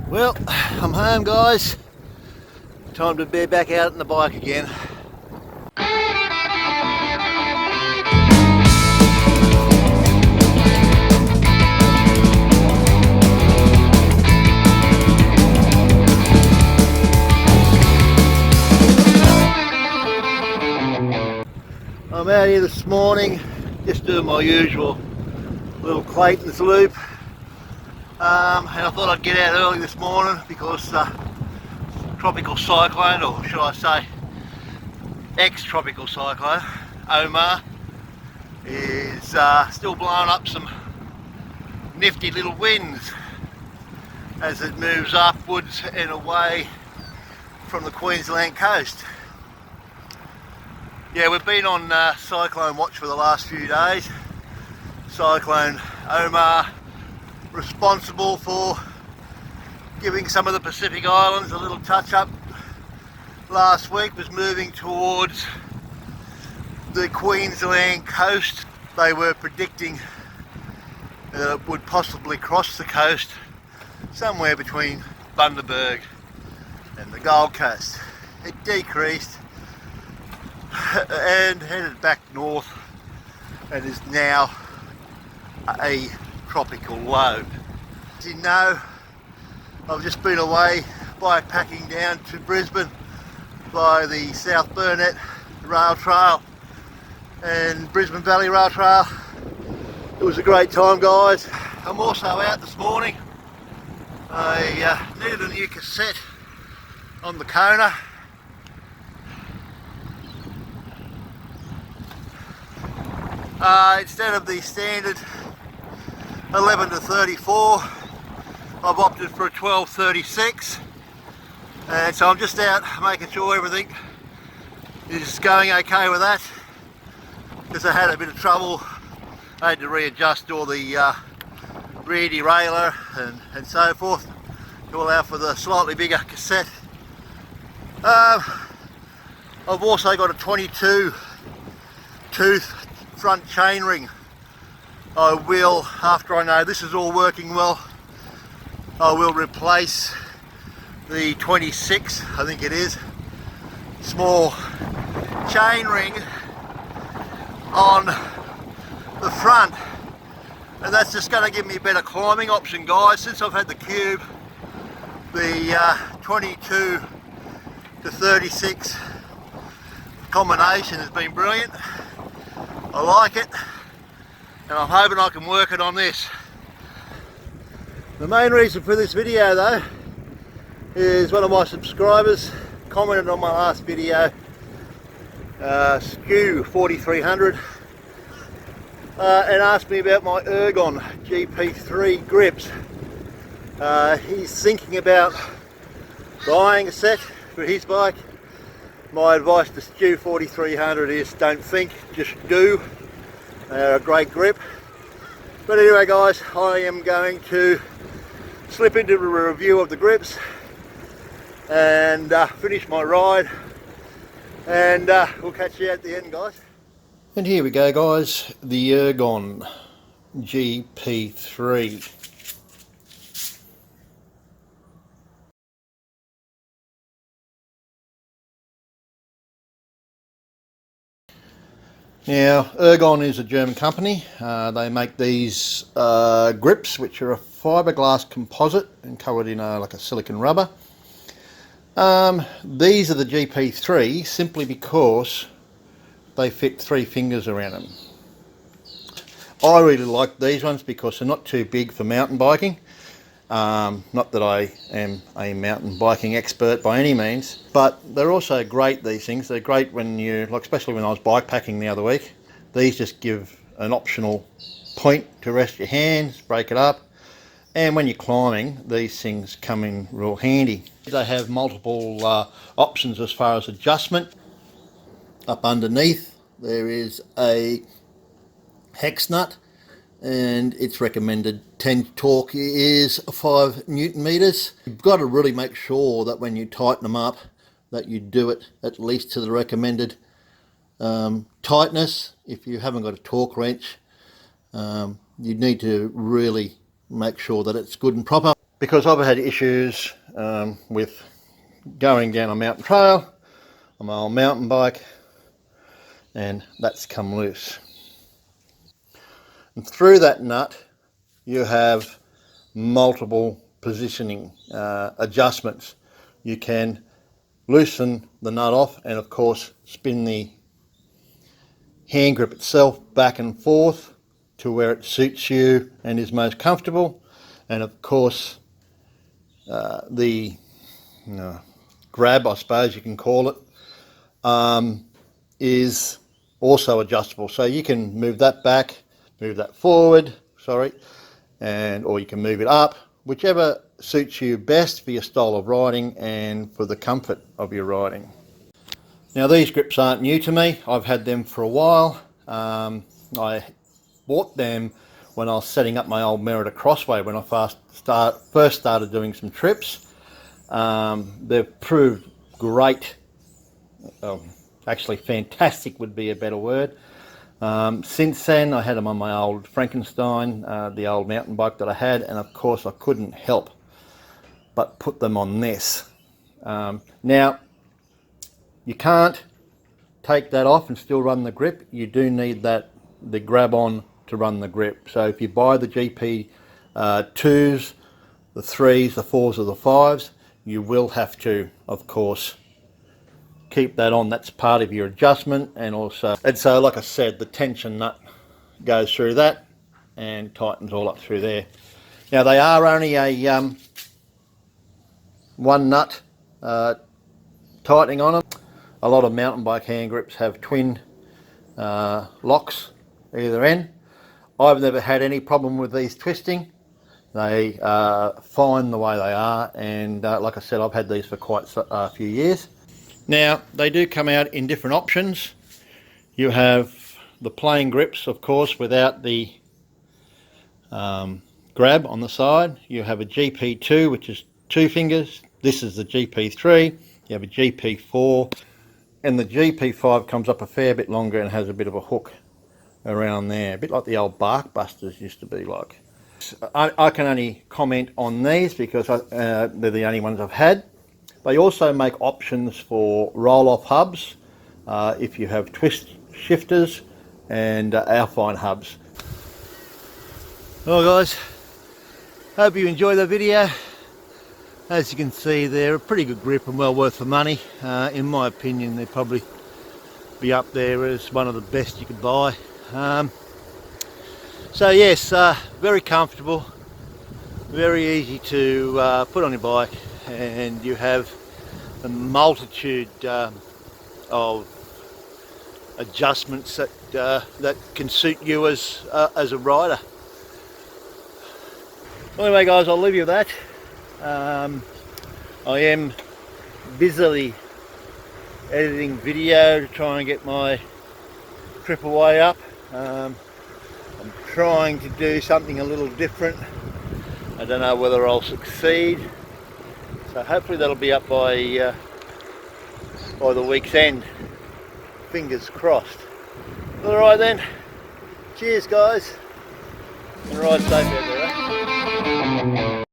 Well, I'm home, guys. Time to be back out on the bike again. I'm out here this morning, just doing my usual little Tightness loop. And I thought I'd get out early this morning because tropical cyclone, or should I say ex-tropical cyclone, Omar, is still blowing up some nifty little winds as it moves upwards and away from the Queensland coast. Yeah, we've been on cyclone watch for the last few days. Cyclone Omar, responsible for giving some of the Pacific Islands a little touch up last week, was moving towards the Queensland coast. They were predicting that it would possibly cross the coast somewhere between Bundaberg and the Gold Coast. It decreased and headed back north and is now a tropical low. As you know, I've just been away bikepacking down to Brisbane by the South Burnett Rail Trail and Brisbane Valley Rail Trail. It was a great time, guys. I'm also out this morning. I needed a new cassette on the Kona. Instead of the standard 11 to 34, I've opted for a 12-36, and so I'm just out making sure everything is going okay with that, because I had a bit of trouble. I had to readjust all the rear derailleur and so forth to allow for the slightly bigger cassette. I've also got a 22 tooth front chainring. I will, after I know this is all working well, I will replace the 26, I think it is, small chainring on the front, and that's just going to give me a better climbing option, guys. Since I've had the Cube, the 22 to 36 combination has been brilliant. I like it, and I'm hoping I can work it on this. The main reason for this video though is one of my subscribers commented on my last video, Skew 4300, and asked me about my Ergon GP3 grips. He's thinking about buying a set for his bike. My advice to Skew 4300 is don't think, just do. They're a great grip. But anyway, guys, I am going to slip into a review of the grips and finish my ride, and we'll catch you at the end, guys. And here we go, guys, the Ergon GP3. Now, Ergon is a German company. They make these grips, which are a fiberglass composite and covered in like a silicon rubber. These are the GP3 simply because they fit 3 fingers around them. I really like these ones because they're not too big for mountain biking. Not that I am a mountain biking expert by any means, but they're also great, these things. They're great when you, like especially when I was bikepacking the other week. These just give an optional point to rest your hands, break it up, and when you're climbing, these things come in real handy. They have multiple options as far as adjustment. Up underneath there is a hex nut, and its recommended 10 torque is 5 Newton meters. You've got to really make sure that when you tighten them up that you do it at least to the recommended tightness. If you haven't got a torque wrench, you need to really make sure that it's good and proper. because I've had issues with going down a mountain trail on my old mountain bike, and that's come loose. And through that nut you have multiple positioning adjustments. You can loosen the nut off and of course spin the hand grip itself back and forth to where it suits you and is most comfortable, and of course the grab, I suppose you can call it, is also adjustable, so you can move that back, move that forward, or you can move it up, whichever suits you best for your style of riding and for the comfort of your riding. Now these grips aren't new to me, I've had them for a while. I bought them when I was setting up my old Merida Crossway when I first started doing some trips. They've proved great, actually fantastic would be a better word. Since then I had them on my old Frankenstein, the old mountain bike that I had, and of course I couldn't help but put them on this. Now you can't take that off and still run the grip. You do need the grab on to run the grip. So if you buy the GP 2s, the 3s, the 4s or the 5s, you will have to, of course, keep that on. That's part of your adjustment. And so like I said, the tension nut goes through that and tightens all up through there. Now they are only a one nut tightening on them. A lot of mountain bike hand grips have twin locks either end. I've never had any problem with these twisting. They are fine the way they are, and like I said, I've had these for quite a few years. Now they do come out in different options. You have the plain grips, of course, without the grab on the side. You have a GP2, which is 2 fingers. This is the GP3. You have a GP4, and the GP5 comes up a fair bit longer and has a bit of a hook around there, a bit like the old Bark Busters used to be like. I can only comment on these because they're the only ones I've had. They also make options for roll-off hubs if you have twist shifters and Alpine hubs. Well guys, hope you enjoyed the video. As you can see, they're a pretty good grip and well worth the money. In my opinion, they'd probably be up there as one of the best you could buy. So yes, very comfortable, very easy to put on your bike, and you have a multitude of adjustments that can suit you as a rider. Well, anyway guys, I'll leave you with that. I am busily editing video to try and get my trip away up. I'm trying to do something a little different. I don't know whether I'll succeed, so hopefully that'll be up by the week's end. Fingers crossed. Alright then, cheers guys, and ride safe out there.